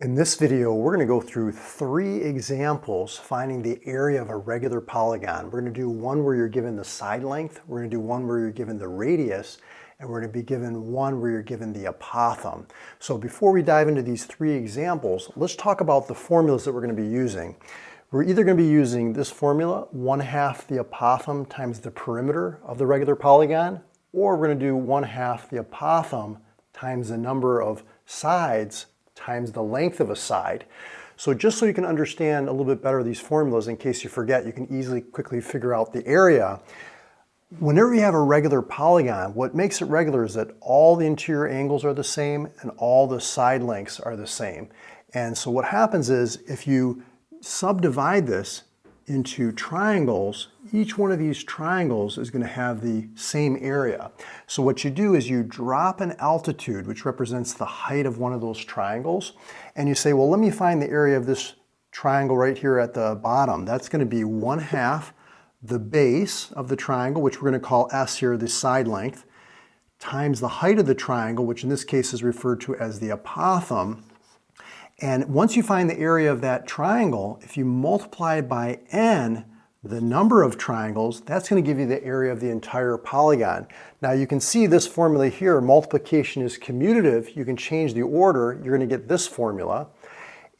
In this video, we're going to go through 3 examples finding the area of a regular polygon. We're going to do one where you're given the side length, we're going to do one where you're given the radius, and we're going to be given one where you're given the apothem. So before we dive into these 3 examples, let's talk about the formulas that we're going to be using. We're either going to be using this formula, 1/2 the apothem times the perimeter of the regular polygon, or we're going to do 1/2 the apothem times the number of sides times the length of a side. So just so you can understand a little bit better these formulas, in case you forget, you can easily quickly figure out the area. Whenever you have a regular polygon, what makes it regular is that all the interior angles are the same and all the side lengths are the same. And so what happens is if you subdivide this into triangles, each one of these triangles is going to have the same area. So what you do is you drop an altitude, which represents the height of one of those triangles, and you say, well, let me find the area of this triangle right here at the bottom. That's going to be 1/2 the base of the triangle, which we're going to call S here, the side length, times the height of the triangle, which in this case is referred to as the apothem. And once you find the area of that triangle, if you multiply by n, the number of triangles, that's going to give you the area of the entire polygon. Now you can see this formula here, multiplication is commutative. You can change the order, you're going to get this formula.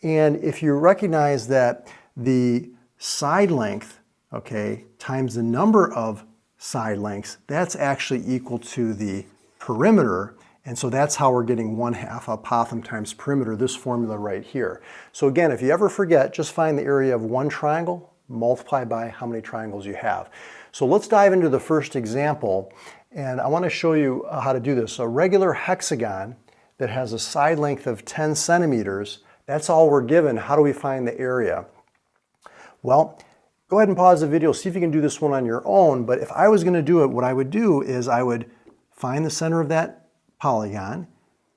And if you recognize that the side length, okay, times the number of side lengths, that's actually equal to the perimeter. And so that's how we're getting 1/2 apothem times perimeter, this formula right here. So again, if you ever forget, just find the area of one triangle, multiply by how many triangles you have. So let's dive into the first example, and I want to show you how to do this. A regular hexagon that has a side length of 10 centimeters, that's all we're given. How do we find the area? Well, go ahead and pause the video, see if you can do this one on your own, but if I was going to do it, what I would do is I would find the center of that polygon,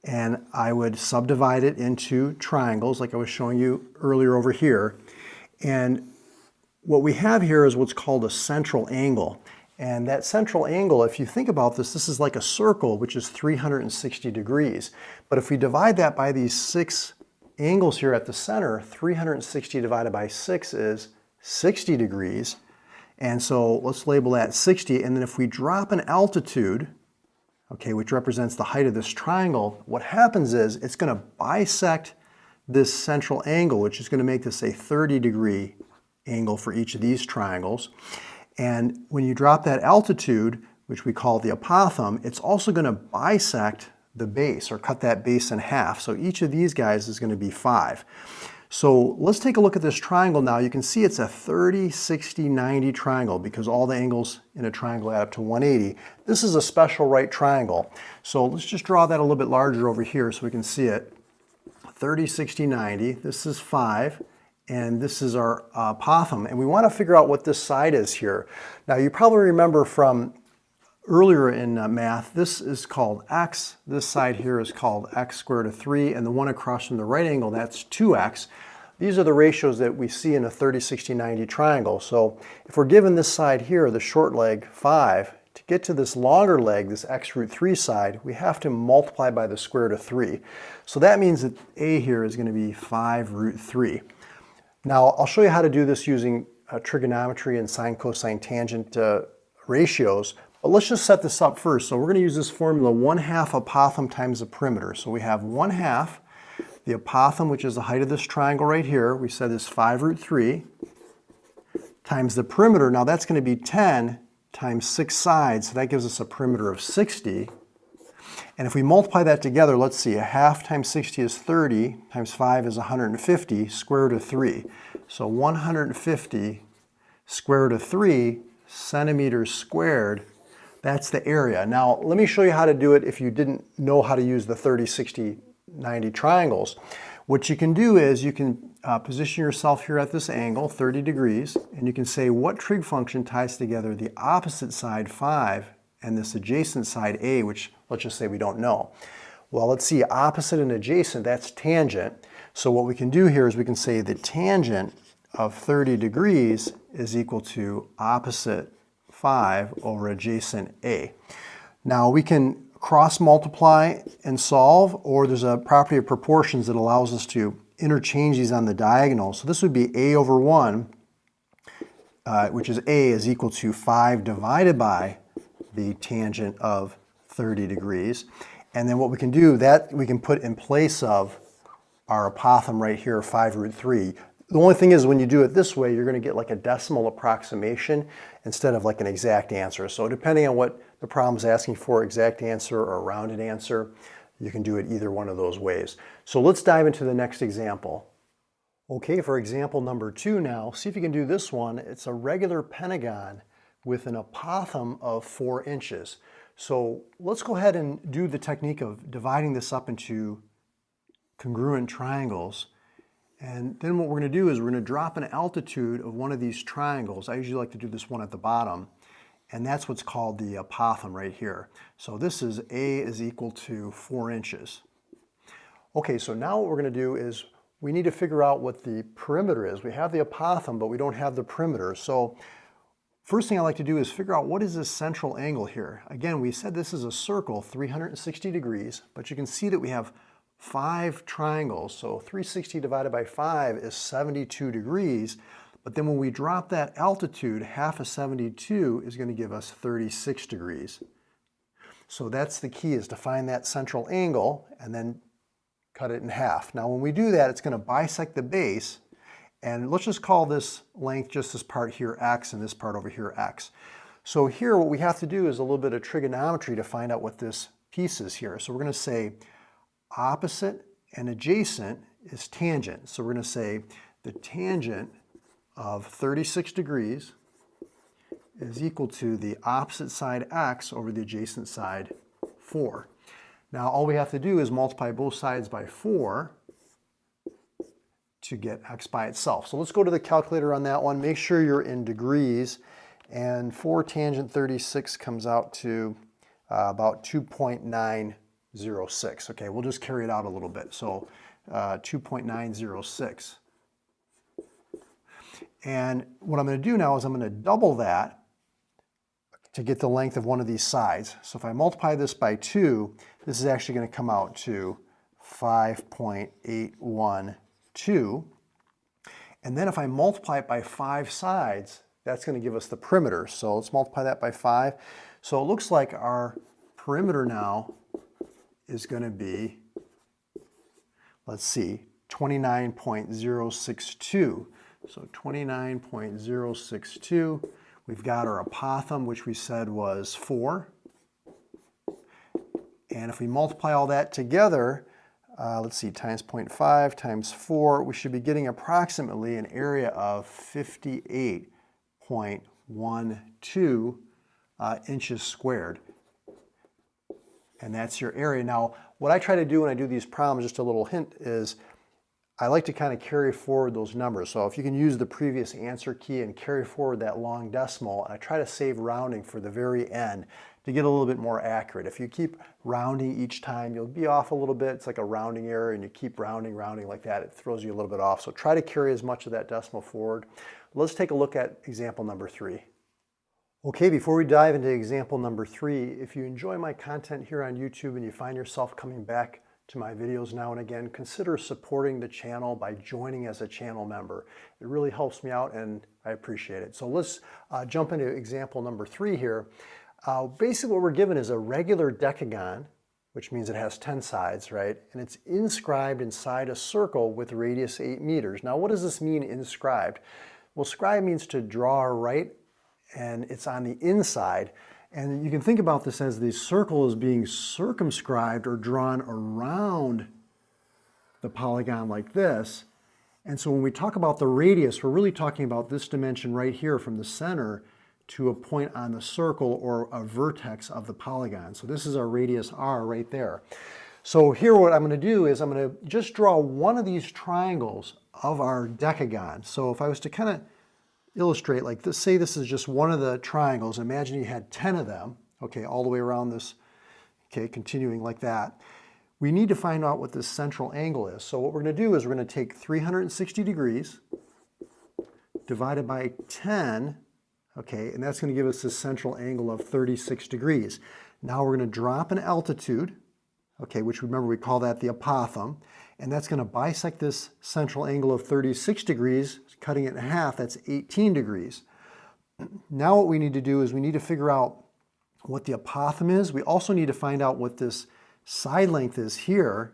and I would subdivide it into triangles like I was showing you earlier over here. And what we have here is what's called a central angle. And that central angle, if you think about this, this is like a circle, which is 360 degrees. But if we divide that by these 6 angles here at the center, 360 divided by 6 is 60 degrees. And so let's label that 60. And then if we drop an altitude, okay, which represents the height of this triangle, what happens is it's going to bisect this central angle, which is going to make this a 30-degree angle for each of these triangles. And when you drop that altitude, which we call the apothem, it's also going to bisect the base, or cut that base in half. So each of these guys is going to be 5. So let's take a look at this triangle now. You can see it's a 30, 60, 90 triangle because all the angles in a triangle add up to 180. This is a special right triangle. So let's just draw that a little bit larger over here so we can see it. 30, 60, 90. This is 5, and this is our apothem. And we want to figure out what this side is here. Now you probably remember from earlier in math, this is called x. This side here is called x squared of 3, and the one across from the right angle, that's 2x. These are the ratios that we see in a 30, 60, 90 triangle. So if we're given this side here, the short leg 5, to get to this longer leg, this x root 3 side, we have to multiply by the square root of 3. So that means that a here is going to be 5 root 3. Now I'll show you how to do this using trigonometry and sine, cosine, tangent ratios. But let's just set this up first. So we're going to use this formula, 1/2 apothem times the perimeter. So we have 1/2 the apothem, which is the height of this triangle right here. We said is 5 root 3 times the perimeter. Now that's going to be 10 times 6 sides. So that gives us a perimeter of 60. And if we multiply that together, let's see, 1/2 times 60 is 30, times 5 is 150, square root of 3. So 150 square root of 3 centimeters squared. That's the area. Now, let me show you how to do it if you didn't know how to use the 30, 60, 90 triangles. What you can do is you can position yourself here at this angle, 30 degrees, and you can say what trig function ties together the opposite side, 5, and this adjacent side, a, which let's just say we don't know. Well, let's see, opposite and adjacent, that's tangent. So what we can do here is we can say the tangent of 30 degrees is equal to opposite 5 over adjacent a. Now we can cross multiply and solve, or there's a property of proportions that allows us to interchange these on the diagonal. So this would be a over 1, which is a is equal to 5 divided by the tangent of 30 degrees. And then what we can do, that we can put in place of our apothem right here, 5 root 3. The only thing is when you do it this way, you're going to get like a decimal approximation instead of like an exact answer. So depending on what the problem is asking for, exact answer or a rounded answer, you can do it either one of those ways. So let's dive into the next example. Okay, for example number 2 now, see if you can do this one. It's a regular pentagon with an apothem of 4 inches. So let's go ahead and do the technique of dividing this up into congruent triangles. And then what we're going to do is we're going to drop an altitude of one of these triangles. I usually like to do this one at the bottom. And that's what's called the apothem right here. So this is A is equal to 4 inches. Okay, so now what we're going to do is we need to figure out what the perimeter is. We have the apothem, but we don't have the perimeter. So first thing I like to do is figure out what is this central angle here. Again, we said this is a circle, 360 degrees, but you can see that we have 5 triangles, so 360 divided by 5 is 72 degrees, but then when we drop that altitude, half of 72 is going to give us 36 degrees. So that's the key, is to find that central angle and then cut it in half. Now when we do that, it's going to bisect the base, and let's just call this length, just this part here x and this part over here x. So here what we have to do is a little bit of trigonometry to find out what this piece is here. So we're going to say opposite and adjacent is tangent. So we're going to say the tangent of 36 degrees is equal to the opposite side x over the adjacent side 4. Now all we have to do is multiply both sides by 4 to get x by itself. So let's go to the calculator on that one. Make sure you're in degrees. And 4 tangent 36 comes out to about 2.906. Okay, we'll just carry it out a little bit. So 2.906. And what I'm going to do now is I'm going to double that to get the length of one of these sides. So if I multiply this by 2, this is actually going to come out to 5.812. And then if I multiply it by 5 sides, that's going to give us the perimeter. So let's multiply that by 5. So it looks like our perimeter now is going to be, let's see, 29.062. So 29.062. We've got our apothem, which we said was 4. And if we multiply all that together, let's see, times 0.5 times 4, we should be getting approximately an area of 58.12 inches squared. And that's your area. Now, what I try to do when I do these problems, just a little hint, is I like to kind of carry forward those numbers. So if you can use the previous answer key and carry forward that long decimal, and I try to save rounding for the very end to get a little bit more accurate. If you keep rounding each time, you'll be off a little bit. It's like a rounding error, and you keep rounding like that, it throws you a little bit off. So try to carry as much of that decimal forward. Let's take a look at example number 3. Okay, before we dive into example number 3, if you enjoy my content here on YouTube and you find yourself coming back to my videos now and again, consider supporting the channel by joining as a channel member. It really helps me out and I appreciate it. So let's jump into example number 3 here. Basically what we're given is a regular decagon, which means it has 10 sides, right? And it's inscribed inside a circle with radius 8 meters. Now what does this mean, inscribed? Well, scribe means to draw or write, and it's on the inside. And you can think about this as the circle is being circumscribed or drawn around the polygon like this. And so when we talk about the radius, we're really talking about this dimension right here from the center to a point on the circle or a vertex of the polygon. So this is our radius r right there. So here what I'm going to do is I'm going to just draw one of these triangles of our decagon. So if I was to kind of illustrate like this, say this is just one of the triangles, imagine you had 10 of them, okay, all the way around this, okay, continuing like that. We need to find out what this central angle is. So what we're going to do is we're going to take 360 degrees divided by 10, okay, and that's going to give us this central angle of 36 degrees. Now we're going to drop an altitude, okay, which remember we call that the apothem, and that's going to bisect this central angle of 36 degrees, cutting it in half, that's 18 degrees. Now what we need to do is we need to figure out what the apothem is. We also need to find out what this side length is here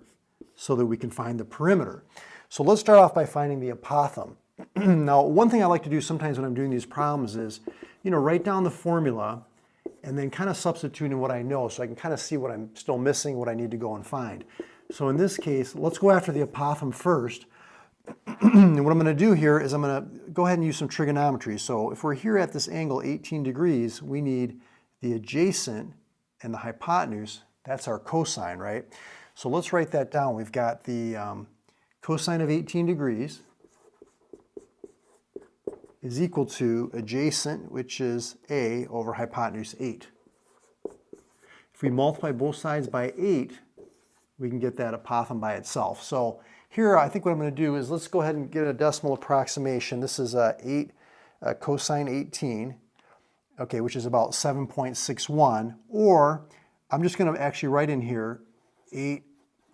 so that we can find the perimeter. So let's start off by finding the apothem. Now, one thing I like to do sometimes when I'm doing these problems is, write down the formula and then kind of substitute in what I know so I can kind of see what I'm still missing, what I need to go and find. So in this case, let's go after the apothem first. And what I'm going to do here is I'm going to go ahead and use some trigonometry. So if we're here at this angle 18 degrees, we need the adjacent and the hypotenuse. That's our cosine, right? So let's write that down. We've got the cosine of 18 degrees is equal to adjacent, which is a, over hypotenuse 8. If we multiply both sides by 8, we can get that apothem by itself. So here, I think what I'm going to do is let's go ahead and get a decimal approximation. This is 8 cosine 18, okay, which is about 7.61. Or I'm just going to actually write in here 8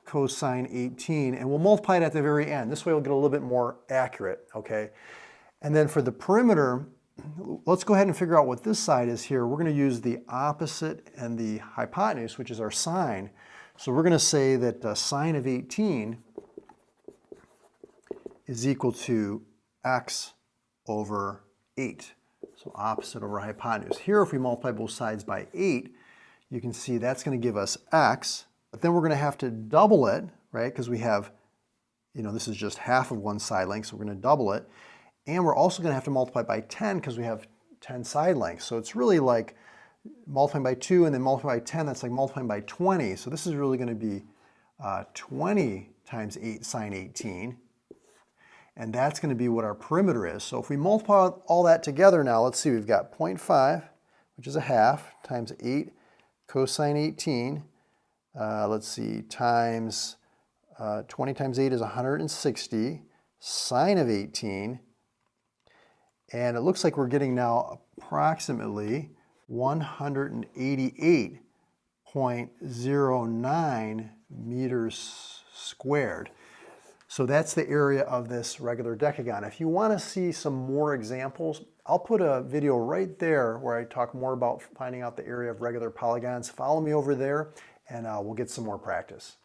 cosine 18, and we'll multiply it at the very end. This way we'll get a little bit more accurate, okay? And then for the perimeter, let's go ahead and figure out what this side is here. We're going to use the opposite and the hypotenuse, which is our sine. So we're going to say that sine of 18 is equal to x over 8. So opposite over hypotenuse. Here, if we multiply both sides by 8, you can see that's going to give us x. But then we're going to have to double it, right? Because we have, this is just half of one side length, so we're going to double it. And we're also going to have to multiply by 10 because we have 10 side lengths. So it's really like multiplying by 2 and then multiplying by 10, that's like multiplying by 20. So this is really going to be 20 times 8 sine 18. And that's going to be what our perimeter is. So if we multiply all that together now, let's see, we've got 0.5, which is a half, times 8 cosine 18. Let's see, times 20 times 8 is 160. Sine of 18. And it looks like we're getting now approximately 188.09 meters squared. So that's the area of this regular decagon. If you want to see some more examples, I'll put a video right there where I talk more about finding out the area of regular polygons. Follow me over there and we'll get some more practice.